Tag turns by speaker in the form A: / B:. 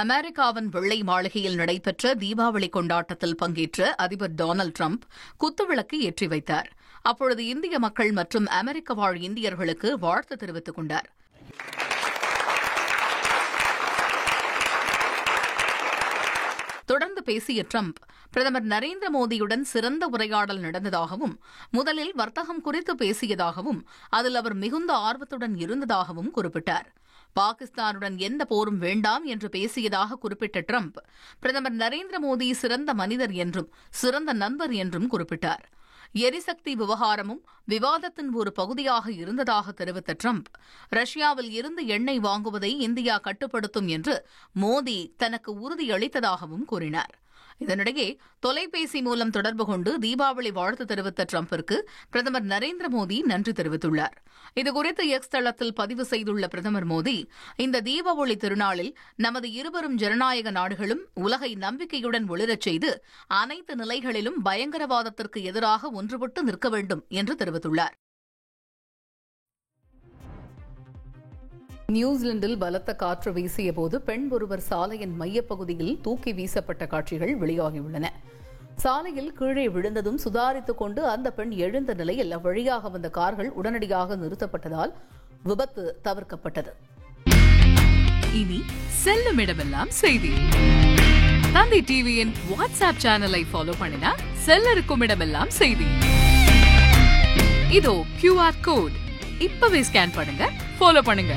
A: அமெரிக்காவின் வெள்ளை மாளிகையில் நடைபெற்ற தீபாவளி கொண்டாட்டத்தில் பங்கேற்ற அதிபர் டொனால்டு டிரம்ப் குத்துவிளக்கு ஏற்றி வைத்தார். அப்பொழுது இந்திய மக்கள் மற்றும் அமெரிக்க வாழ் இந்தியர்களுக்கு வாழ்த்து தெரிவித்துக் கொண்டார். தொடர்ந்து பேசிய டிரம்ப், பிரதமர் நரேந்திர மோடியுடன் சிறந்த உரையாடல் நடந்ததாகவும், முதலில் வர்த்தகம் குறித்து பேசியதாகவும், அதில் அவர் மிகுந்த ஆர்வத்துடன் இருந்ததாகவும் குறிப்பிட்டார். பாகிஸ்தானுடன் எந்த போரும் வேண்டாம் என்று பேசியதாக குறிப்பிட்ட டிரம்ப், பிரதமர் நரேந்திர மோடி சிறந்த மனிதர் என்றும் சிறந்த நண்பர் என்றும் குறிப்பிட்டார். எரிசக்தி விவகாரமும் விவாதத்தின் ஒரு பகுதியாக இருந்ததாக தெரிவித்த டிரம்ப், ரஷ்யாவில் இருந்து எண்ணெய் வாங்குவதை இந்தியா கட்டுப்படுத்தும் என்று மோடி தனக்கு உறுதியளித்ததாகவும் கூறினார். இதனிடையே தொலைபேசி மூலம் தொடர்பு கொண்டு தீபாவளி வாழ்த்து தெரிவித்த டிரம்பிற்கு பிரதமர் நரேந்திர மோடி நன்றி தெரிவித்துள்ளார். இதுகுறித்து எக்ஸ் தளத்தில் பதிவு செய்துள்ள பிரதமர் மோடி, இந்த தீபாவளி திருநாளில் நமது இருவரும் ஜனநாயக நாடுகளும் உலகை நம்பிக்கையுடன் ஒளிரச் செய்து அனைத்து நிலைகளிலும் பயங்கரவாதத்திற்கு எதிராக ஒன்றுபட்டு நிற்க வேண்டும் என்று தெரிவித்துள்ளார். நியூசிலாந்தில் பலத்த காற்று வீசியபோது பெண் ஒருவர் சாலையின் மையப்பகுதியில் தூக்கி வீசப்பட்ட காட்சிகள் வெளியாகியுள்ளன. சாலையில் கீழே விழுந்ததும் சுதாரித்துக் கொண்டு அந்த பெண் எழுந்த நிலையில் அவ்வழியாக வந்த கார்கள் உடனடியாக நிறுத்தப்பட்டதால் விபத்து தவிர்க்கப்பட்டது.
B: இனி செல்லும் இடமெல்லாம் செய்தி. தந்தி டிவியின் வாட்ஸ்அப் சேனலை ஃபாலோ பண்ணினா செல்ல இருக்கும் இடமெல்லாம் செய்தி. இதோ QR கோட் இப்பவே ஸ்கேன் பண்ணுங்க, ஃபாலோ பண்ணுங்க.